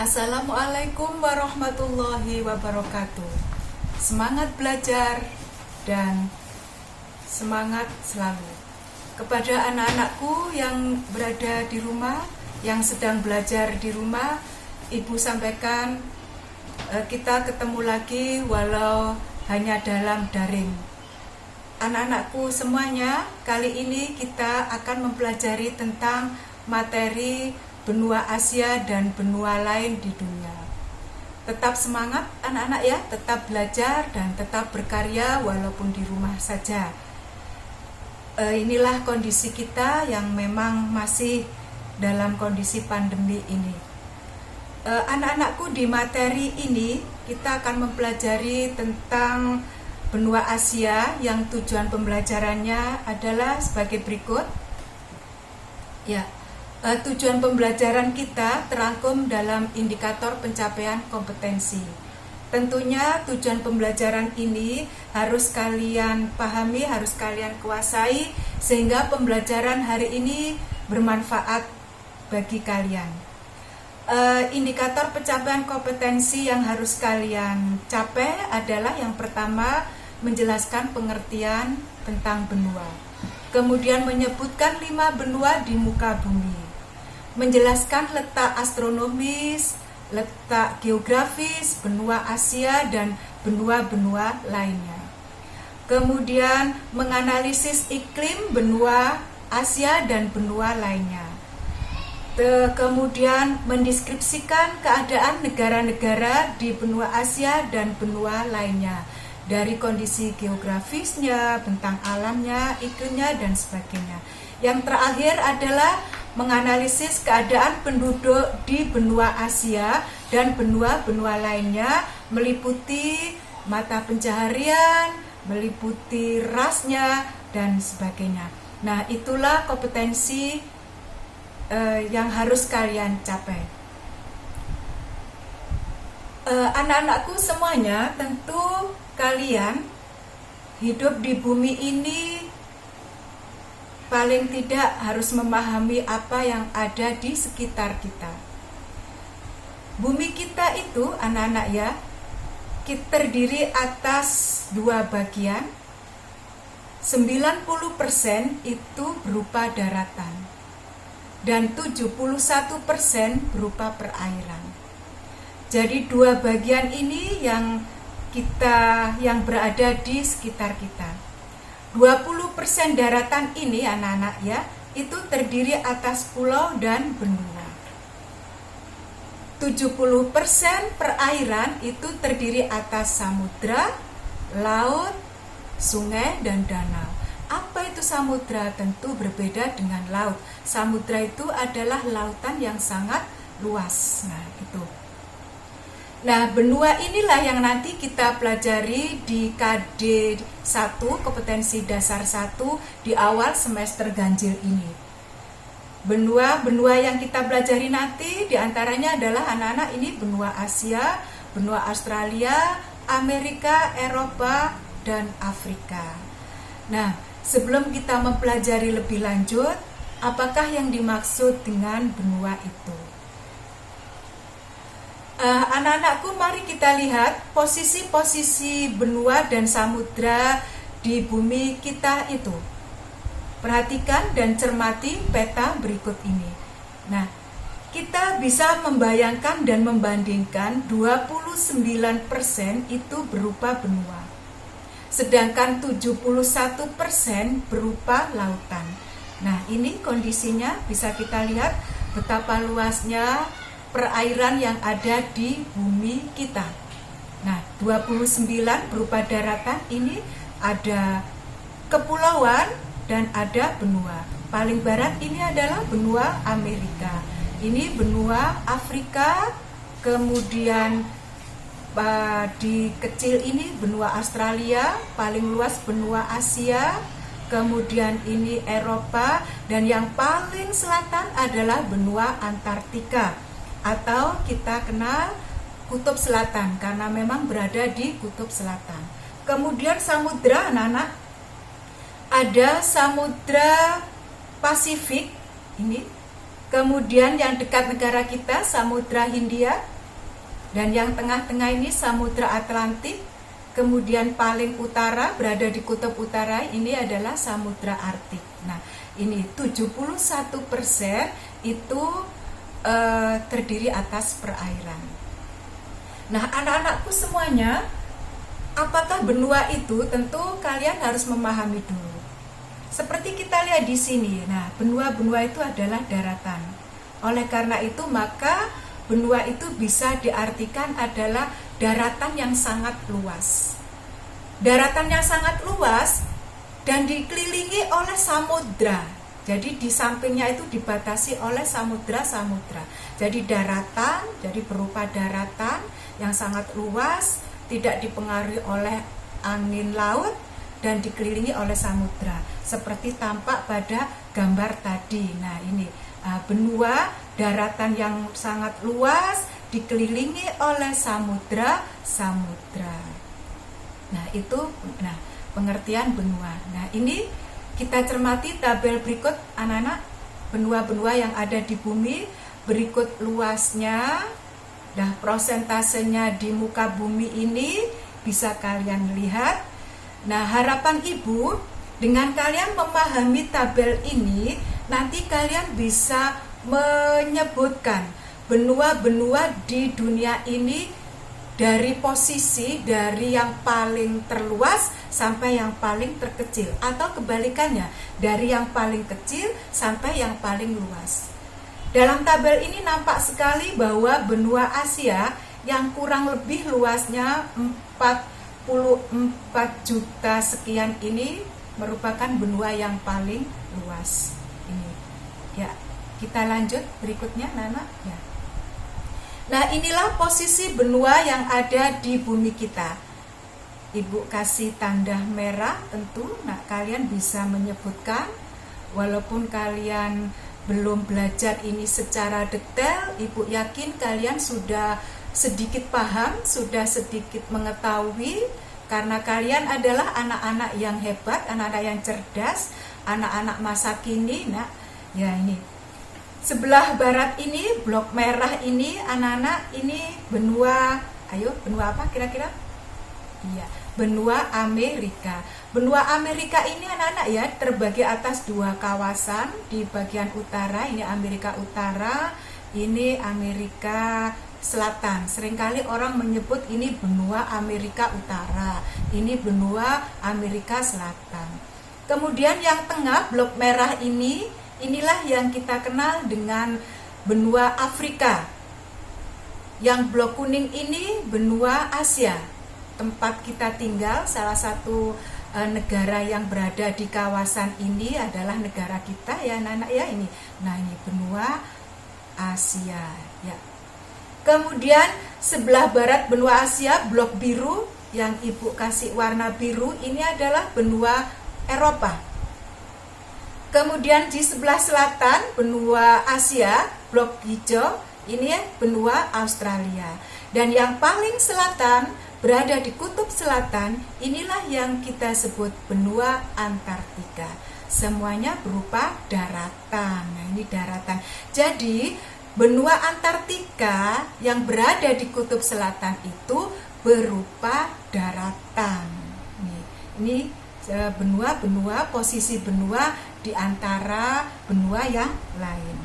Assalamualaikum warahmatullahi wabarakatuh. Semangat belajar dan semangat selalu. Kepada anak-anakku yang berada di rumah, yang sedang belajar di rumah, Ibu sampaikan kita ketemu lagi walau hanya dalam daring. Anak-anakku semuanya, kali ini kita akan mempelajari tentang materi benua Asia dan benua lain di dunia. Tetap semangat anak-anak ya, tetap belajar dan tetap berkarya walaupun di rumah saja. Inilah kondisi kita yang memang masih dalam kondisi pandemi ini. Anak-anakku, di materi ini kita akan mempelajari tentang benua Asia yang tujuan pembelajarannya adalah sebagai berikut. Ya. Tujuan pembelajaran kita terangkum dalam indikator pencapaian kompetensi. Tentunya tujuan pembelajaran ini harus kalian pahami, harus kalian kuasai, sehingga pembelajaran hari ini bermanfaat bagi kalian. Indikator pencapaian kompetensi yang harus kalian capai adalah yang pertama, menjelaskan pengertian tentang benua. Kemudian menyebutkan 5 benua di muka bumi. Menjelaskan letak astronomis, letak geografis benua Asia dan benua-benua lainnya. Kemudian menganalisis iklim benua Asia dan benua lainnya. Kemudian mendeskripsikan keadaan negara-negara di benua Asia dan benua lainnya, dari kondisi geografisnya, bentang alamnya, iklimnya, dan sebagainya. Yang terakhir adalah menganalisis keadaan penduduk di benua Asia dan benua-benua lainnya, meliputi mata pencaharian, meliputi rasnya, dan sebagainya. Nah, itulah kompetensi yang harus kalian capai. Anak-anakku semuanya, tentu kalian hidup di bumi ini paling tidak harus memahami apa yang ada di sekitar kita. Bumi kita itu, anak-anak ya, terdiri atas 2 bagian. 90% itu berupa daratan dan 71% berupa perairan. Jadi 2 bagian ini yang berada di sekitar kita. 20% daratan ini anak-anak ya, itu terdiri atas pulau dan benua. 70% perairan itu terdiri atas samudra, laut, sungai, dan danau. Apa itu samudra? Tentu berbeda dengan laut. Samudra itu adalah lautan yang sangat luas. Nah, itu. Nah, benua inilah yang nanti kita pelajari di KD 1, kompetensi dasar 1 di awal semester ganjil ini. Benua yang kita pelajari nanti diantaranya adalah anak-anak ini benua Asia, benua Australia, Amerika, Eropa, dan Afrika. Nah, sebelum kita mempelajari lebih lanjut, apakah yang dimaksud dengan benua itu? Anak-anakku, mari kita lihat posisi-posisi benua dan samudra di bumi kita itu. Perhatikan dan cermati peta berikut ini. Nah, kita bisa membayangkan dan membandingkan 29% itu berupa benua, sedangkan 71% berupa lautan. Nah, ini kondisinya bisa kita lihat betapa luasnya perairan yang ada di bumi kita. Nah, 29 berupa daratan, ini ada kepulauan dan ada benua. Paling barat ini adalah benua Amerika. Ini benua Afrika, kemudian di kecil ini benua Australia, paling luas benua Asia, kemudian ini Eropa, dan yang paling selatan adalah benua Antartika, atau kita kenal kutub selatan karena memang berada di kutub selatan. Kemudian samudra, anak-anak, ada samudra Pasifik ini Kemudian yang dekat negara kita Samudra Hindia, dan yang tengah-tengah ini Samudra Atlantik. Kemudian paling utara berada di kutub utara ini adalah Samudra Arktik. Nah, ini 71% itu terdiri atas perairan. Nah, anak-anakku semuanya, apakah benua itu? Tentu kalian harus memahami dulu. Seperti kita lihat di sini. Nah, benua-benua itu adalah daratan. Oleh karena itu, maka benua itu bisa diartikan adalah daratan yang sangat luas. Daratan yang sangat luas dan dikelilingi oleh samudra. Jadi di sampingnya itu dibatasi oleh samudra-samudra. Jadi daratan, jadi berupa daratan yang sangat luas, tidak dipengaruhi oleh angin laut dan dikelilingi oleh samudra. Seperti tampak pada gambar tadi. Nah, ini benua daratan yang sangat luas dikelilingi oleh samudra. Nah, itu pengertian benua. Nah, ini kita cermati tabel berikut anak-anak, benua-benua yang ada di bumi, berikut luasnya, prosentasenya di muka bumi ini bisa kalian lihat. Nah, harapan ibu dengan kalian memahami tabel ini, nanti kalian bisa menyebutkan benua-benua di dunia ini dari posisi dari yang paling terluas sampai yang paling terkecil, atau kebalikannya, dari yang paling kecil sampai yang paling luas. Dalam tabel ini nampak sekali bahwa benua Asia yang kurang lebih luasnya 44 juta sekian ini merupakan benua yang paling luas. Ini ya, kita lanjut berikutnya Nana ya. Nah, inilah posisi benua yang ada di bumi kita. Ibu kasih tanda merah tentu. Nah, kalian bisa menyebutkan, walaupun kalian belum belajar ini secara detail, ibu yakin kalian sudah sedikit paham, sudah sedikit mengetahui, karena kalian adalah anak-anak yang hebat, anak-anak yang cerdas, anak-anak masa kini. Nah, ya ini sebelah barat ini, blok merah ini, anak-anak ini benua, ayo benua apa kira-kira? Iya, benua Amerika. Benua Amerika ini anak-anak ya terbagi atas dua kawasan. Di bagian utara ini Amerika Utara, ini Amerika Selatan. Seringkali orang menyebut ini benua Amerika Utara, ini benua Amerika Selatan. Kemudian yang tengah blok merah ini, inilah yang kita kenal dengan benua Afrika. Yang blok kuning ini benua Asia, tempat kita tinggal. Salah satu negara yang berada di kawasan ini adalah negara kita ya anak-anak ya ini. Nah, ini benua Asia ya. Kemudian sebelah barat benua Asia, blok biru yang ibu kasih warna biru, ini adalah benua Eropa. Kemudian di sebelah selatan benua Asia, blok hijau, ini benua Australia. Dan yang paling selatan berada di kutub selatan, inilah yang kita sebut benua Antartika. Semuanya berupa daratan. Nah, ini daratan. Jadi benua Antartika yang berada di kutub selatan itu berupa daratan. Ini benua-benua, posisi benua di antara benua yang lain.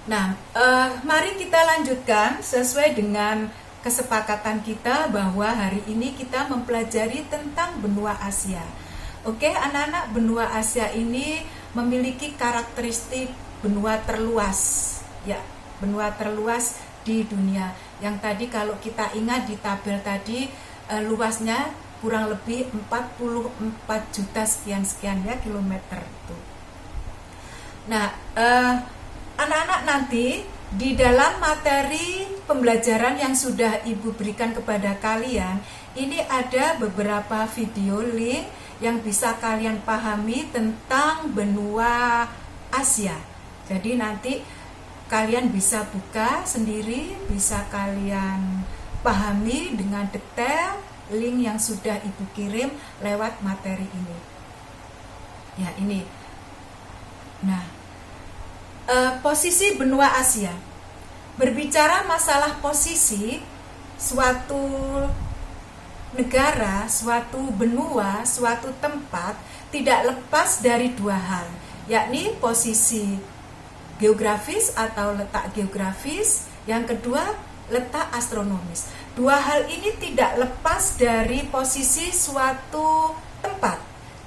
Nah, mari kita lanjutkan sesuai dengan kesepakatan kita bahwa hari ini kita mempelajari tentang benua Asia. Oke, anak-anak, benua Asia ini memiliki karakteristik benua terluas. Ya, benua terluas di dunia. Yang tadi kalau kita ingat di tabel tadi, luasnya kurang lebih 44 juta sekian-sekian ya kilometer itu. Nah, anak-anak nanti di dalam materi pembelajaran yang sudah ibu berikan kepada kalian, ini ada beberapa video link yang bisa kalian pahami tentang benua Asia. Jadi nanti kalian bisa buka sendiri, bisa kalian pahami dengan detail link yang sudah ibu kirim lewat materi ini. Ya, ini. Nah, posisi benua Asia. Berbicara masalah posisi suatu negara, suatu benua, suatu tempat tidak lepas dari dua hal, yakni posisi geografis atau letak geografis, yang kedua letak astronomis. Dua hal ini tidak lepas dari posisi suatu tempat,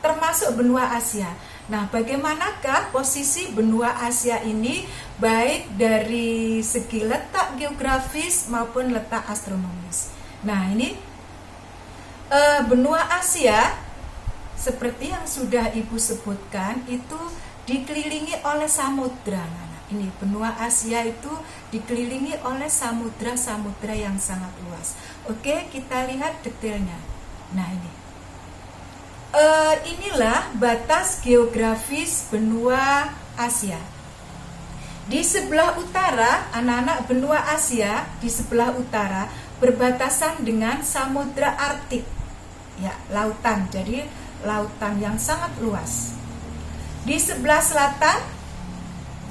termasuk benua Asia. Nah, bagaimanakah posisi benua Asia ini baik dari segi letak geografis maupun letak astronomis? Nah, ini benua Asia seperti yang sudah Ibu sebutkan itu dikelilingi oleh samudra. Nah, ini benua Asia itu dikelilingi oleh samudra-samudra yang sangat luas. Oke, kita lihat detailnya. Nah, inilah batas geografis benua Asia. Di sebelah utara, anak-anak, benua Asia di sebelah utara berbatasan dengan Samudra Arktik, ya, lautan. Jadi lautan yang sangat luas. Di sebelah selatan,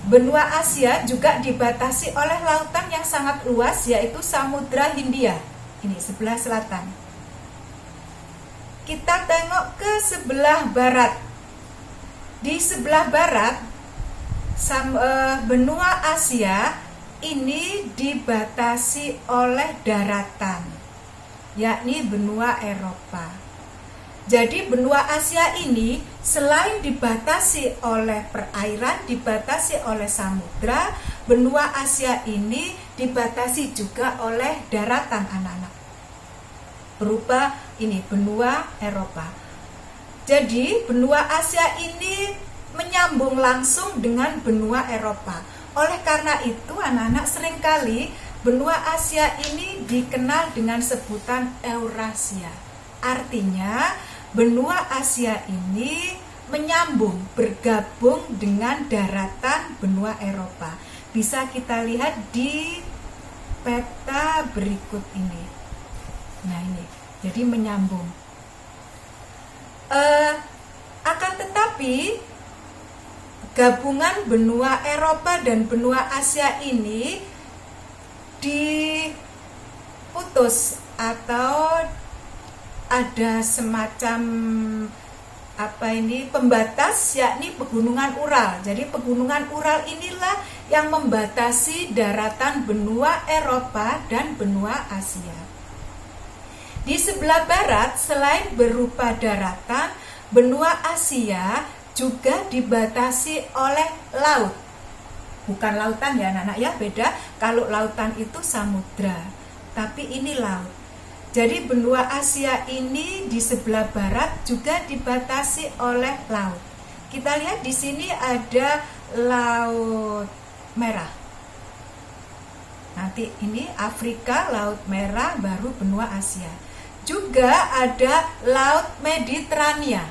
benua Asia juga dibatasi oleh lautan yang sangat luas, yaitu Samudra Hindia. Ini sebelah selatan. Kita tengok ke sebelah barat. Di sebelah barat, benua Asia ini dibatasi oleh daratan, yakni benua Eropa. Jadi benua Asia ini selain dibatasi oleh perairan, dibatasi oleh samudra, benua Asia ini dibatasi juga oleh daratan, anak-anak, berupa ini benua Eropa. Jadi benua Asia ini menyambung langsung dengan benua Eropa. Oleh karena itu, anak-anak, seringkali benua Asia ini dikenal dengan sebutan Eurasia. Artinya benua Asia ini menyambung, bergabung dengan daratan benua Eropa. Bisa kita lihat di peta berikut ini. Nah, ini jadi menyambung. Akan tetapi gabungan benua Eropa dan benua Asia ini diputus atau ada semacam pembatas, yakni pegunungan Ural. Jadi pegunungan Ural inilah yang membatasi daratan benua Eropa dan benua Asia. Di sebelah barat, selain berupa daratan, benua Asia juga dibatasi oleh laut. Bukan lautan ya anak-anak ya, beda. Kalau lautan itu samudra, tapi ini laut. Jadi benua Asia ini di sebelah barat juga dibatasi oleh laut. Kita lihat di sini ada Laut Merah. Nanti ini Afrika, Laut Merah, baru benua Asia. Juga ada Laut Mediterania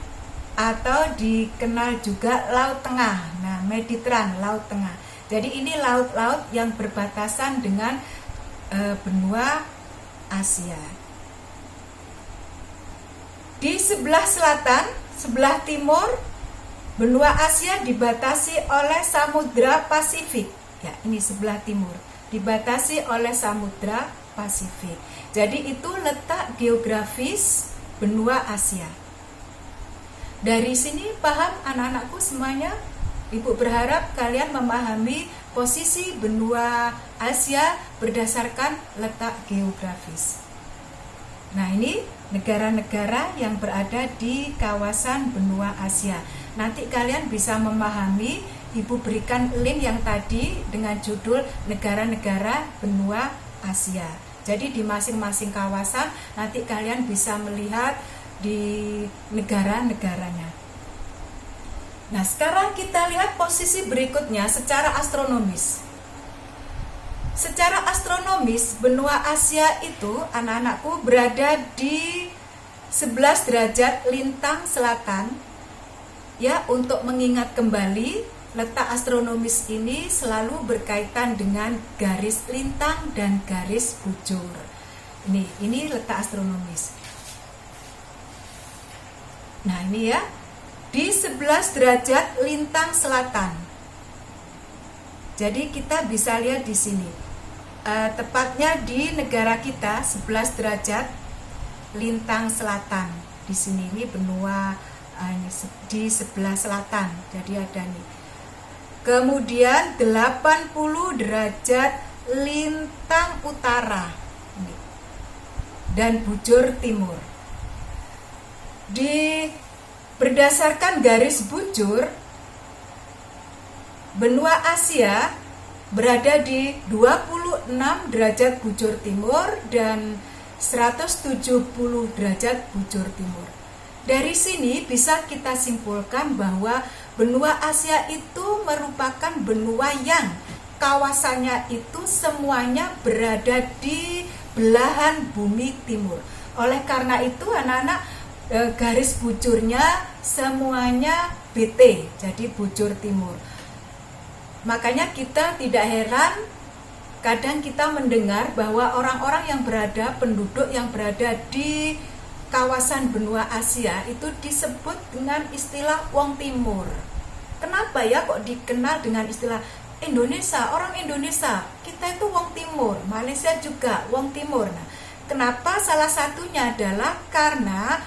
atau dikenal juga Laut Tengah. Nah, Mediteran, Laut Tengah. Jadi ini laut-laut yang berbatasan dengan benua Asia. Di sebelah selatan, sebelah timur, benua Asia dibatasi oleh Samudra Pasifik. Ya, ini sebelah timur, dibatasi oleh Samudra Pasifik. Jadi itu letak geografis benua Asia. Dari sini paham anak-anakku semuanya? Ibu berharap kalian memahami posisi benua Asia berdasarkan letak geografis. Nah, ini negara-negara yang berada di kawasan benua Asia. Nanti kalian bisa memahami, Ibu berikan link yang tadi dengan judul negara-negara benua Asia. Jadi di masing-masing kawasan nanti kalian bisa melihat di negara-negaranya. Nah, sekarang kita lihat posisi berikutnya secara astronomis. Secara astronomis, benua Asia itu, anak-anakku, berada di 11 derajat lintang selatan. Ya, untuk mengingat kembali, letak astronomis ini selalu berkaitan dengan garis lintang dan garis bujur. Ini letak astronomis. Nah, ini ya, di 11 derajat lintang selatan. Jadi kita bisa lihat di sini, tepatnya di negara kita 11 derajat lintang selatan. Di sini ini benua di sebelah selatan. Jadi ada nih. Kemudian 80 derajat lintang utara dan bujur timur. Berdasarkan garis bujur, benua Asia berada di 26 derajat bujur timur dan 170 derajat bujur timur. Dari sini bisa kita simpulkan bahwa benua Asia itu merupakan benua yang kawasannya itu semuanya berada di belahan bumi timur. Oleh karena itu anak-anak, garis bujurnya semuanya BT, jadi bujur timur. Makanya kita tidak heran kadang kita mendengar bahwa orang-orang yang penduduk yang berada di kawasan benua Asia itu disebut dengan istilah wong timur. Kenapa ya kok dikenal dengan istilah Indonesia, orang Indonesia, kita itu wong timur, Malaysia juga wong timur. Nah, kenapa? Salah satunya adalah karena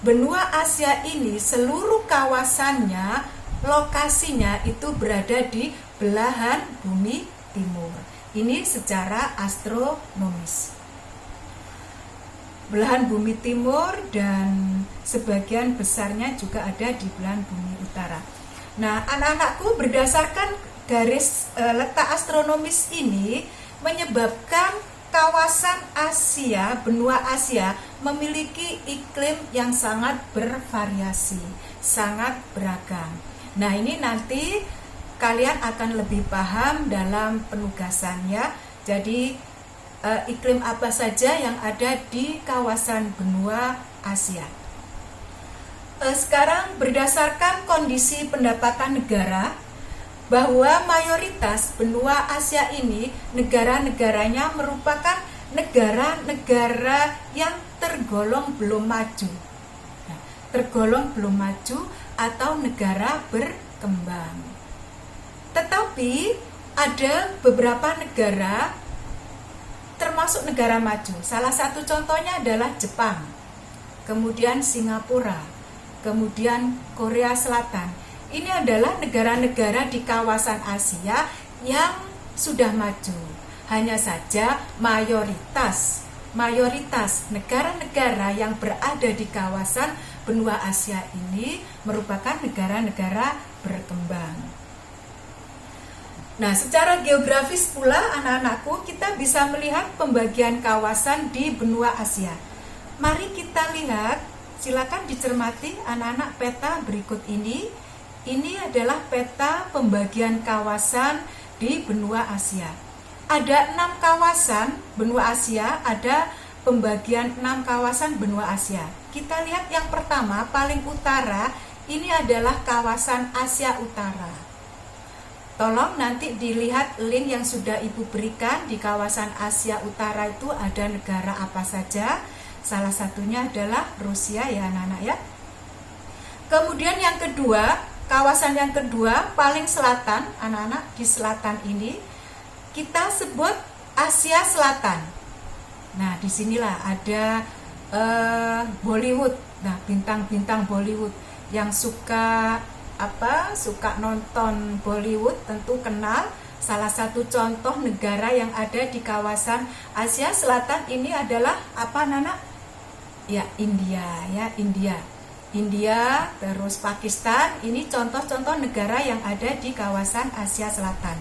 benua Asia ini seluruh kawasannya, lokasinya itu berada di belahan bumi timur. Ini secara astronomis. Belahan bumi timur dan sebagian besarnya juga ada di belahan bumi utara. Nah, anak-anakku, berdasarkan garis letak astronomis ini menyebabkan kawasan Asia, benua Asia memiliki iklim yang sangat bervariasi, sangat beragam. Nah, ini nanti kalian akan lebih paham dalam penugasannya. Jadi iklim apa saja yang ada di kawasan benua Asia. Sekarang berdasarkan kondisi pendapatan negara, bahwa mayoritas benua Asia ini negara-negaranya merupakan negara-negara yang tergolong belum maju. Tergolong belum maju atau negara berkembang. Tetapi ada beberapa negara termasuk negara maju. Salah satu contohnya adalah Jepang, kemudian Singapura, kemudian Korea Selatan. Ini adalah negara-negara di kawasan Asia yang sudah maju. Hanya saja mayoritas negara-negara yang berada di kawasan benua Asia ini merupakan negara-negara berkembang. Nah, secara geografis pula anak-anakku, kita bisa melihat pembagian kawasan di benua Asia. Mari kita lihat, silakan dicermati anak-anak peta berikut ini. Ini adalah peta pembagian kawasan di benua Asia. Ada 6 kawasan benua Asia, ada pembagian 6 kawasan benua Asia. Kita lihat yang pertama, paling utara, ini adalah kawasan Asia Utara. Tolong nanti dilihat link yang sudah Ibu berikan. Di kawasan Asia Utara itu ada negara apa saja. Salah satunya adalah Rusia ya anak-anak ya. Kemudian yang kedua, kawasan yang kedua paling selatan, anak-anak, di selatan ini kita sebut Asia Selatan. Nah, disinilah ada Bollywood. Nah, bintang-bintang Bollywood yang suka nonton Bollywood tentu kenal. Salah satu contoh negara yang ada di kawasan Asia Selatan ini adalah apa, Nana? Ya, India ya, India, terus Pakistan. Ini contoh-contoh negara yang ada di kawasan Asia Selatan.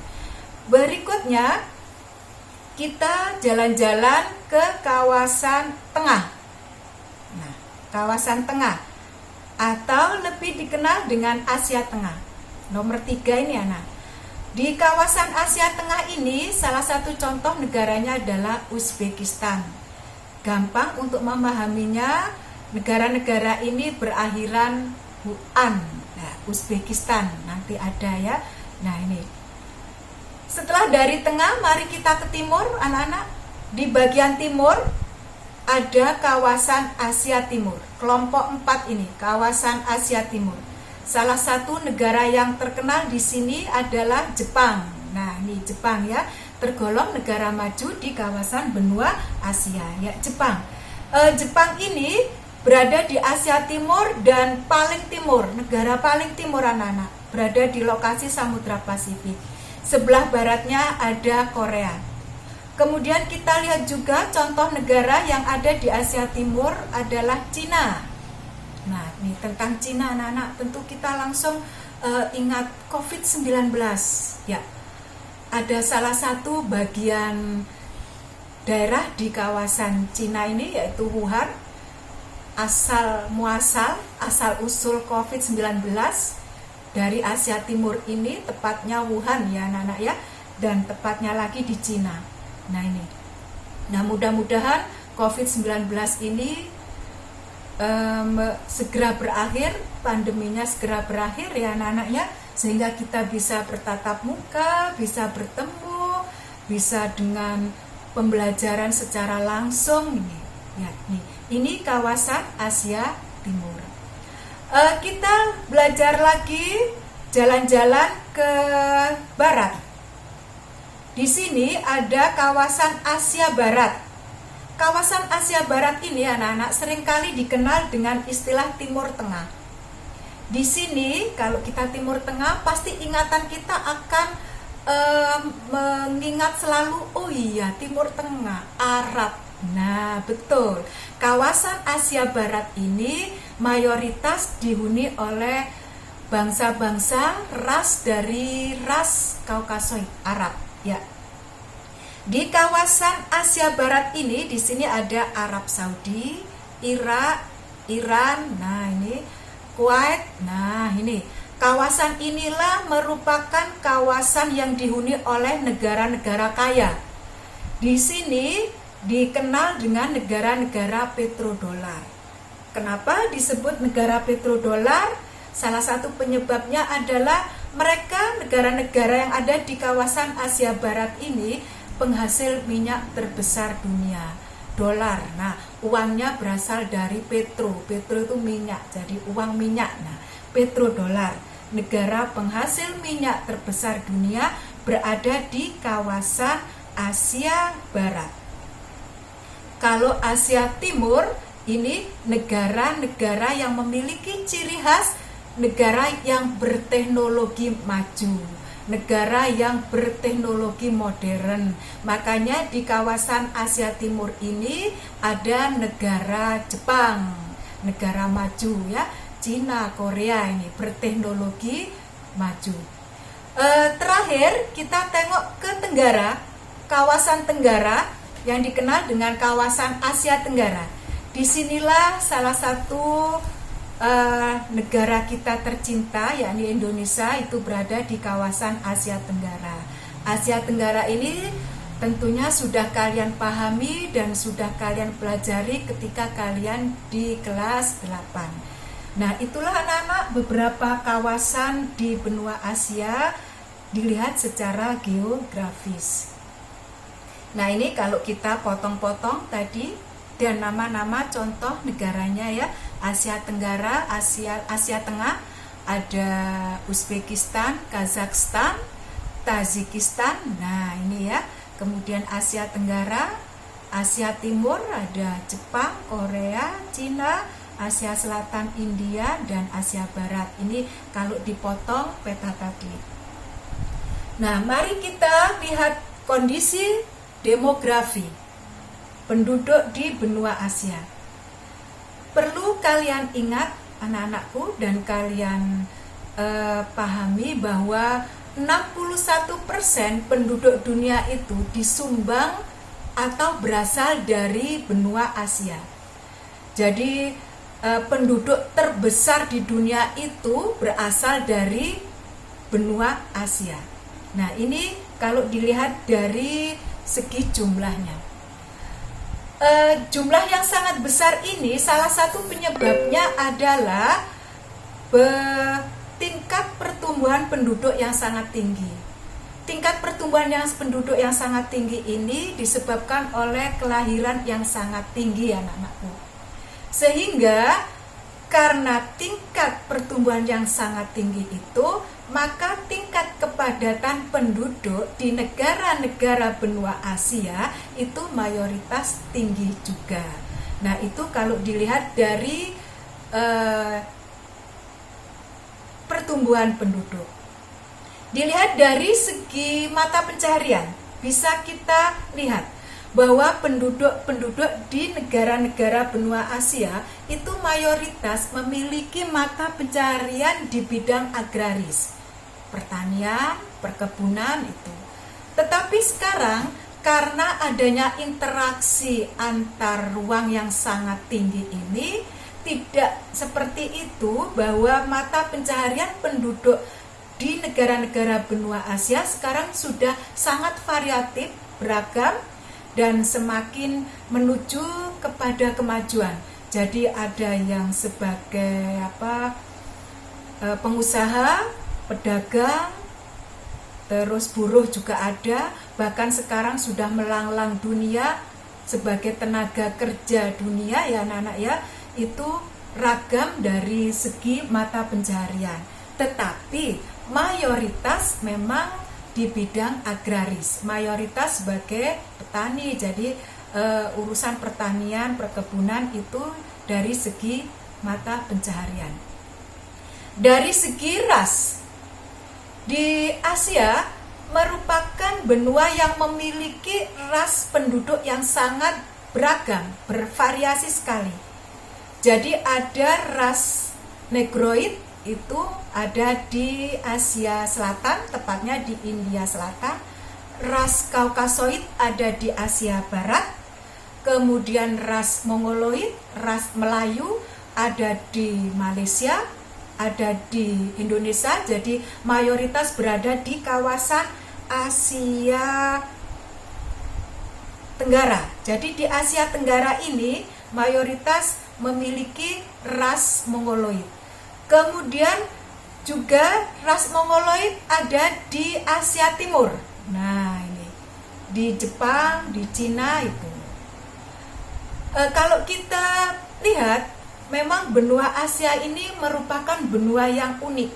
Berikutnya kita jalan-jalan ke kawasan tengah. Nah, kawasan tengah atau lebih dikenal dengan Asia Tengah. Nomor 3 ini anak. Di kawasan Asia Tengah ini salah satu contoh negaranya adalah Uzbekistan. Gampang untuk memahaminya. Negara-negara ini berakhiran Huan. Nah, Uzbekistan nanti ada ya. Nah, ini. Setelah dari tengah, mari kita ke timur, anak-anak. Di bagian timur ada kawasan Asia Timur. Kelompok 4 ini, kawasan Asia Timur. Salah satu negara yang terkenal di sini adalah Jepang. Nah, ini Jepang ya, tergolong negara maju di kawasan benua Asia ya, Jepang. Jepang ini berada di Asia Timur dan paling timur, negara paling timur anak-anak, berada di lokasi Samudra Pasifik. Sebelah baratnya ada Korea. Kemudian kita lihat juga contoh negara yang ada di Asia Timur adalah Cina. Nah, ini tentang Cina anak-anak, tentu kita langsung ingat COVID-19 ya. Ada salah satu bagian daerah di kawasan Cina ini yaitu Wuhan, asal usul COVID-19 dari Asia Timur ini, tepatnya Wuhan ya anak-anak ya, dan tepatnya lagi di Cina. Nah ini, nah mudah-mudahan COVID-19 ini segera berakhir, pandeminya segera berakhir ya anak-anaknya, sehingga kita bisa bertatap muka, bisa bertemu, bisa dengan pembelajaran secara langsung ini. Ya, ini kawasan Asia Timur. Kita belajar lagi jalan-jalan ke barat. Di sini ada kawasan Asia Barat. Kawasan Asia Barat ini anak-anak seringkali dikenal dengan istilah Timur Tengah. Di sini kalau kita Timur Tengah pasti ingatan kita akan mengingat selalu, oh iya Timur Tengah, Arab. Nah betul, kawasan Asia Barat ini mayoritas dihuni oleh bangsa-bangsa dari ras Kaukasoid, Arab ya. Di kawasan Asia Barat ini, di sini ada Arab Saudi, Irak, Iran, nah ini Kuwait. Nah ini kawasan inilah merupakan kawasan yang dihuni oleh negara-negara kaya. Di sini dikenal dengan negara-negara petrodolar. Kenapa disebut negara petrodolar? Salah satu penyebabnya adalah mereka, negara-negara yang ada di kawasan Asia Barat ini, penghasil minyak terbesar dunia, dolar. Nah, uangnya berasal dari petro itu minyak, jadi uang minyak. Nah, petrodolar, negara penghasil minyak terbesar dunia berada di kawasan Asia Barat. Kalau Asia Timur ini negara-negara yang memiliki ciri khas negara yang berteknologi maju, negara yang berteknologi modern. Makanya di kawasan Asia Timur ini ada negara Jepang, negara maju ya, Cina, Korea ini berteknologi maju. Terakhir kita tengok ke Tenggara, kawasan Tenggara yang dikenal dengan kawasan Asia Tenggara. Disinilah salah satu negara kita tercinta, yakni Indonesia, itu berada di kawasan Asia Tenggara. Asia Tenggara ini tentunya sudah kalian pahami dan sudah kalian pelajari ketika kalian di kelas 8. Nah, itulah anak-anak beberapa kawasan di benua Asia dilihat secara geografis. Nah, ini kalau kita potong-potong tadi dan nama-nama contoh negaranya ya. Asia Tenggara, Asia Tengah ada Uzbekistan, Kazakhstan, Tajikistan. Nah, ini ya. Kemudian Asia Tenggara, Asia Timur ada Jepang, Korea, Cina, Asia Selatan, India, dan Asia Barat. Ini kalau dipotong peta tadi. Nah, mari kita lihat kondisi demografi penduduk di benua Asia. Perlu kalian ingat anak-anakku dan kalian pahami bahwa 61% penduduk dunia itu disumbang atau berasal dari benua Asia. Jadi penduduk terbesar di dunia itu berasal dari benua Asia. Nah, ini kalau dilihat dari segi jumlahnya. Jumlah yang sangat besar ini salah satu penyebabnya adalah tingkat pertumbuhan penduduk yang sangat tinggi. Tingkat pertumbuhan penduduk yang sangat tinggi ini disebabkan oleh kelahiran yang sangat tinggi anak-anakku. Sehingga karena tingkat pertumbuhan yang sangat tinggi itu, maka tingkat kepadatan penduduk di negara-negara benua Asia itu mayoritas tinggi juga. Nah, itu kalau dilihat dari pertumbuhan penduduk. Dilihat dari segi mata pencaharian, bisa kita lihat bahwa penduduk di negara-negara benua Asia itu mayoritas memiliki mata pencaharian di bidang agraris, pertanian, perkebunan itu. Tetapi sekarang karena adanya interaksi antar ruang yang sangat tinggi ini, tidak seperti itu, bahwa mata pencaharian penduduk di negara-negara benua Asia sekarang sudah sangat variatif, beragam, dan semakin menuju kepada kemajuan. Jadi ada yang sebagai pengusaha, pedagang, terus buruh juga ada, bahkan sekarang sudah melanglang dunia sebagai tenaga kerja dunia ya anak-anak ya. Itu ragam dari segi mata pencaharian, tetapi mayoritas memang di bidang agraris, mayoritas sebagai petani. Jadi urusan pertanian, perkebunan itu dari segi mata pencaharian. Dari segi ras, di Asia merupakan benua yang memiliki ras penduduk yang sangat beragam, bervariasi sekali. Jadi ada ras Negroid itu ada di Asia Selatan, tepatnya di India Selatan. Ras Kaukasoid ada di Asia Barat. Kemudian ras Mongoloid, ras Melayu ada di Malaysia, ada di Indonesia. Jadi mayoritas berada di kawasan Asia Tenggara. Jadi di Asia Tenggara ini mayoritas memiliki ras Mongoloid. Kemudian juga ras Mongoloid ada di Asia Timur. Nah, ini di Jepang, di Cina itu. Kalau kita lihat, memang benua Asia ini merupakan benua yang unik.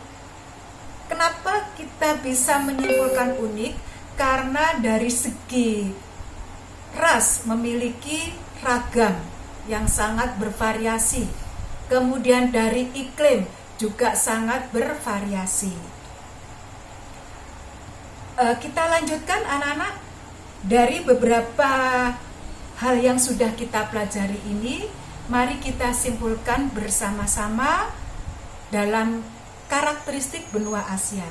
Kenapa kita bisa menyimpulkan unik? Karena dari segi ras memiliki ragam yang sangat bervariasi. Kemudian dari iklim juga sangat bervariasi. Kita lanjutkan anak-anak, dari beberapa hal yang sudah kita pelajari ini, mari kita simpulkan bersama-sama dalam karakteristik benua Asia.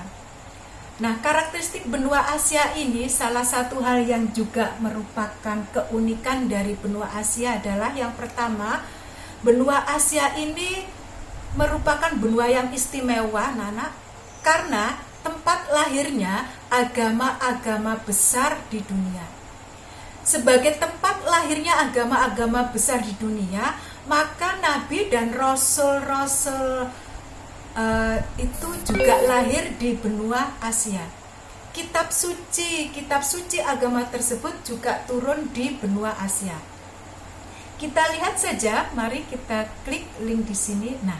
Nah, karakteristik benua Asia ini salah satu hal yang juga merupakan keunikan dari benua Asia adalah yang pertama, benua Asia ini merupakan benua yang istimewa, Nana, karena tempat lahirnya agama-agama besar di dunia. Sebagai tempat lahirnya agama-agama besar di dunia, maka nabi dan rasul-rasul itu juga lahir di benua Asia. Kitab suci agama tersebut juga turun di benua Asia. Kita lihat saja, mari kita klik link di sini. Nah,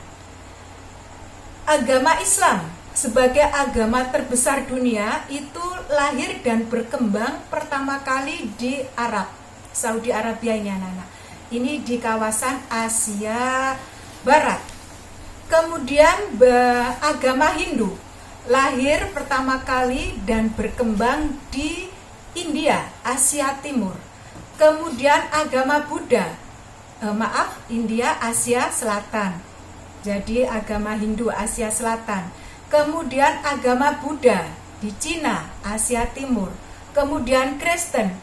agama Islam sebagai agama terbesar dunia itu lahir dan berkembang pertama kali di Arab, Saudi Arabia ini anak-anak. Ini di kawasan Asia Barat. Kemudian agama Hindu lahir pertama kali dan berkembang di India, Asia Timur. Kemudian agama Buddha, India, Asia Selatan. Jadi agama Hindu Asia Selatan. Kemudian agama Buddha di Cina, Asia Timur. Kemudian Kristen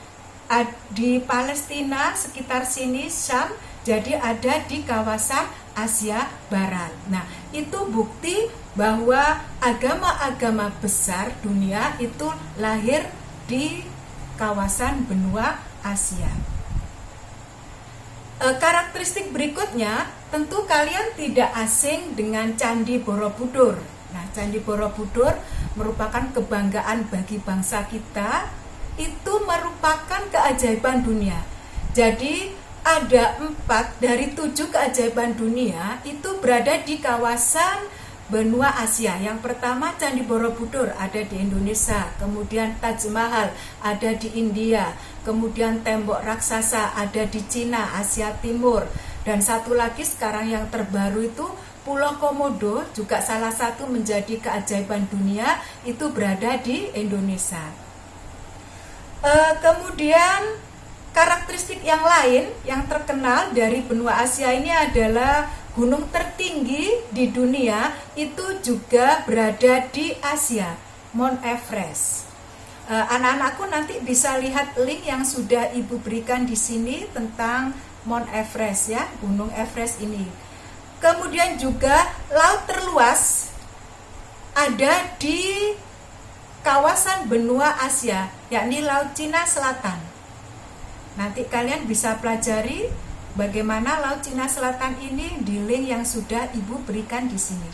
di Palestina sekitar sini, Syam. Jadi ada di kawasan Asia Barat. Nah, itu bukti bahwa agama-agama besar dunia itu lahir di kawasan benua Asia. Karakteristik berikutnya, tentu kalian tidak asing dengan Candi Borobudur. Nah, Candi Borobudur merupakan kebanggaan bagi bangsa kita. Itu merupakan keajaiban dunia. Jadi ada 4 dari 7 keajaiban dunia itu berada di kawasan benua Asia. Yang pertama Candi Borobudur ada di Indonesia, kemudian Taj Mahal ada di India, kemudian tembok raksasa ada di Cina, Asia Timur, dan satu lagi sekarang yang terbaru itu Pulau Komodo, juga salah satu menjadi keajaiban dunia, itu berada di Indonesia. Kemudian karakteristik yang lain yang terkenal dari benua Asia ini adalah gunung tertinggi di dunia itu juga berada di Asia, Mount Everest. Anak-anakku nanti bisa lihat link yang sudah Ibu berikan di sini tentang Mount Everest ya, Gunung Everest ini. Kemudian juga laut terluas ada di kawasan benua Asia, yakni Laut Cina Selatan. Nanti kalian bisa pelajari bagaimana Laut Cina Selatan ini di link yang sudah Ibu berikan di sini.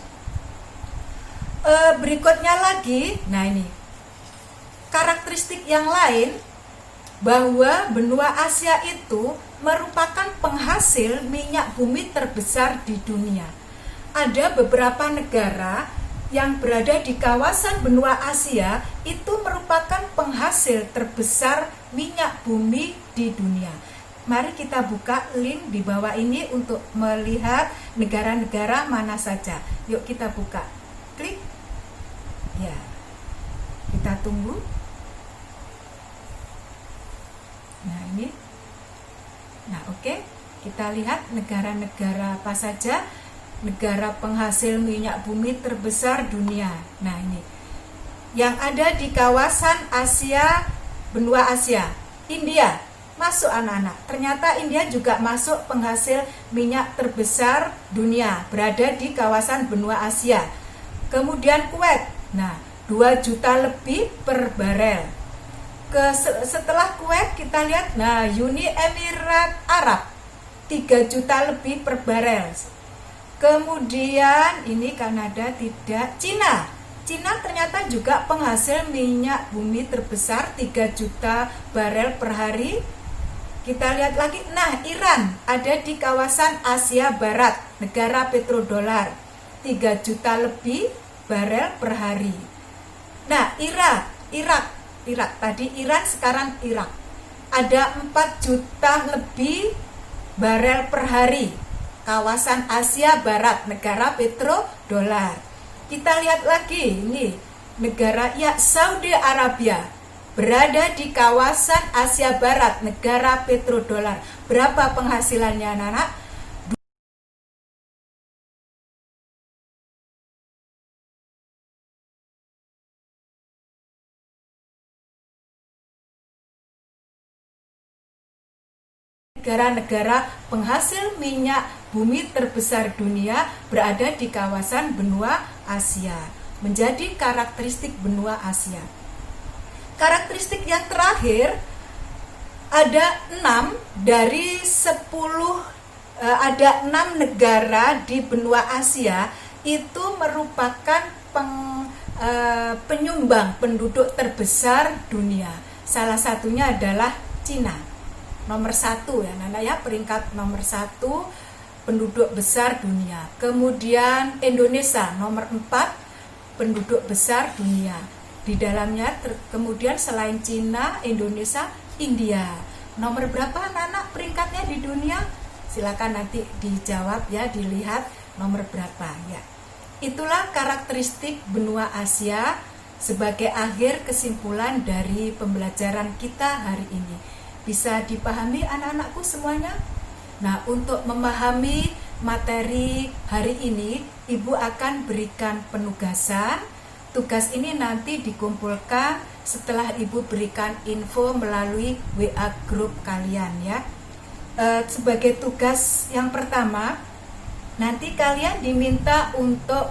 Berikutnya lagi, nah ini karakteristik yang lain, bahwa benua Asia itu merupakan penghasil minyak bumi terbesar di dunia. Ada beberapa negara yang berada di kawasan benua Asia itu merupakan penghasil terbesar minyak bumi di dunia. Mari kita buka link di bawah ini untuk melihat negara-negara mana saja. Yuk kita buka. Klik. Ya. Kita tunggu. Nah ini. Nah oke. Kita lihat negara-negara apa saja negara penghasil minyak bumi terbesar dunia. Nah ini yang ada di kawasan Asia, benua Asia. India masuk anak-anak. Ternyata India juga masuk penghasil minyak terbesar dunia, berada di kawasan benua Asia. Kemudian Kuwait, nah 2 juta lebih per barel. Setelah Kuwait kita lihat, nah Uni Emirat Arab 3 juta lebih per barel. Kemudian ini Kanada tidak, Cina ternyata juga penghasil minyak bumi terbesar 3 juta barel per hari. Kita lihat lagi, nah Iran ada di kawasan Asia Barat, negara petrodolar, 3 juta lebih barel per hari. Nah Irak tadi Iran, sekarang Irak ada 4 juta lebih barel per hari, kawasan Asia Barat, negara petrodolar. Kita lihat lagi, ini negara ya Saudi Arabia, berada di kawasan Asia Barat, negara petrodolar. Berapa penghasilannya anak-anak? Negara-negara penghasil minyak bumi terbesar dunia berada di kawasan benua Asia, menjadi karakteristik benua Asia. Karakteristik yang terakhir, ada 6 dari 10, ada 6 negara di benua Asia itu merupakan penyumbang penduduk terbesar dunia. Salah satunya adalah Cina. Nomor 1 ya Nana ya, peringkat nomor 1 penduduk besar dunia. Kemudian Indonesia nomor 4 penduduk besar dunia. Di dalamnya kemudian selain Cina, Indonesia, India. Nomor berapa anak-anak peringkatnya di dunia? Silakan nanti dijawab ya, dilihat nomor berapa ya. Itulah karakteristik benua Asia sebagai akhir kesimpulan dari pembelajaran kita hari ini. Bisa dipahami anak-anakku semuanya? Nah, untuk memahami materi hari ini, Ibu akan berikan penugasan. Tugas ini nanti dikumpulkan setelah Ibu berikan info melalui WA grup kalian ya. Sebagai tugas yang pertama, nanti kalian diminta untuk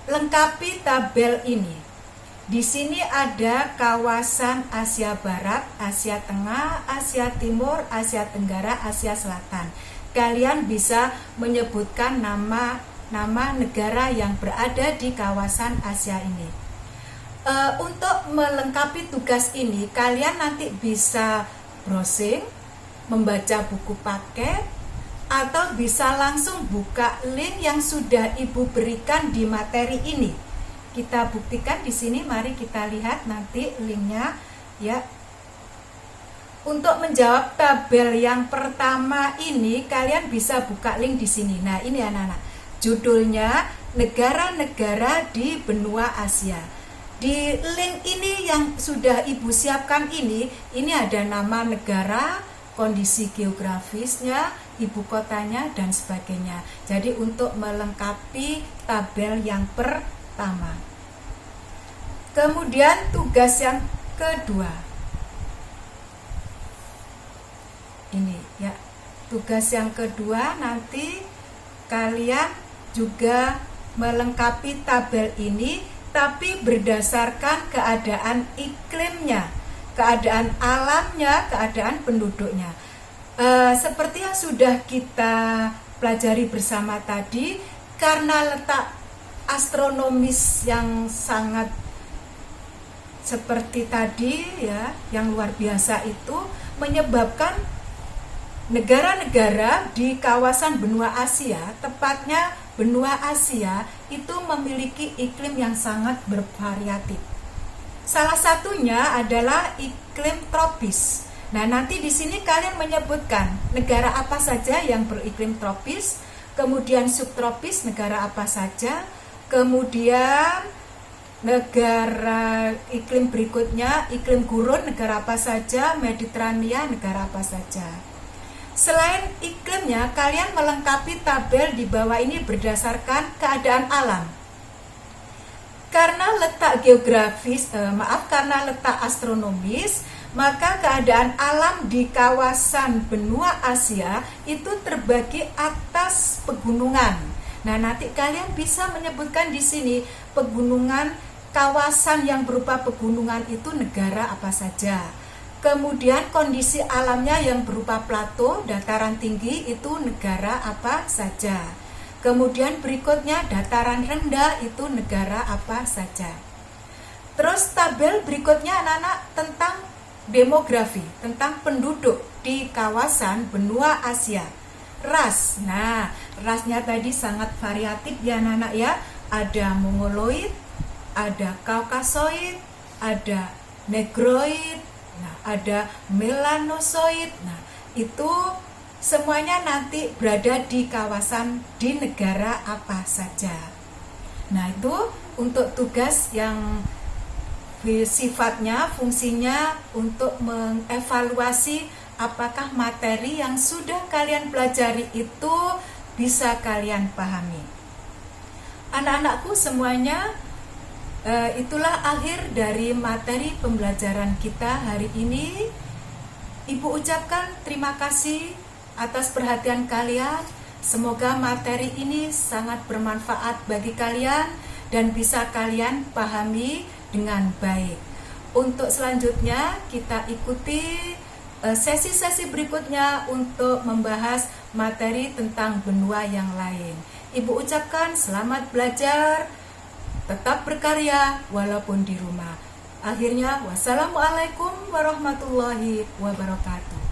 melengkapi tabel ini. Di sini ada kawasan Asia Barat, Asia Tengah, Asia Timur, Asia Tenggara, Asia Selatan. Kalian bisa menyebutkan nama negara yang berada di kawasan Asia ini. Untuk melengkapi tugas ini, kalian nanti bisa browsing, membaca buku paket, atau bisa langsung buka link yang sudah Ibu berikan di materi ini. Kita buktikan di sini, mari kita lihat nanti linknya ya. Untuk menjawab tabel yang pertama ini, kalian bisa buka link di sini. Nah, ini anak-anak, judulnya negara-negara di benua Asia. Di link ini yang sudah Ibu siapkan ini ada nama negara, kondisi geografisnya, ibu kotanya, dan sebagainya. Jadi untuk melengkapi tabel yang pertama. Kemudian tugas yang kedua. Ini ya. Tugas yang kedua nanti kalian juga melengkapi tabel ini, tapi berdasarkan keadaan iklimnya, keadaan alamnya, keadaan penduduknya. Seperti yang sudah kita pelajari bersama tadi, karena letak astronomis yang sangat seperti tadi ya, yang luar biasa itu menyebabkan negara-negara di kawasan benua Asia, tepatnya benua Asia, itu memiliki iklim yang sangat bervariatif. Salah satunya adalah iklim tropis. Nah, nanti di sini kalian menyebutkan negara apa saja yang beriklim tropis, kemudian subtropis negara apa saja, kemudian negara iklim berikutnya, iklim gurun negara apa saja, Mediterania negara apa saja. Selain iklimnya, kalian melengkapi tabel di bawah ini berdasarkan keadaan alam. Karena letak geografis, karena letak astronomis, maka keadaan alam di kawasan benua Asia itu terbagi atas pegunungan. Nah, nanti kalian bisa menyebutkan di sini pegunungan, kawasan yang berupa pegunungan itu negara apa saja. Kemudian kondisi alamnya yang berupa plato, dataran tinggi itu negara apa saja. Kemudian berikutnya dataran rendah itu negara apa saja. Terus tabel berikutnya anak-anak tentang demografi, tentang penduduk di kawasan benua Asia. Ras, nah rasnya tadi sangat variatif ya anak-anak ya. Ada Mongoloid, ada Kaukasoid, ada Negroid, nah ada Melanosoid. Nah itu semuanya nanti berada di kawasan di negara apa saja. Nah itu untuk tugas yang sifatnya, fungsinya untuk mengevaluasi apakah materi yang sudah kalian pelajari itu bisa kalian pahami. Anak-anakku semuanya, itulah akhir dari materi pembelajaran kita hari ini. Ibu ucapkan terima kasih atas perhatian kalian. Semoga materi ini sangat bermanfaat bagi kalian dan bisa kalian pahami dengan baik. Untuk selanjutnya kita ikuti sesi-sesi berikutnya untuk membahas materi tentang benua yang lain. Ibu ucapkan selamat belajar, tetap berkarya walaupun di rumah. Akhirnya wassalamualaikum warahmatullahi wabarakatuh.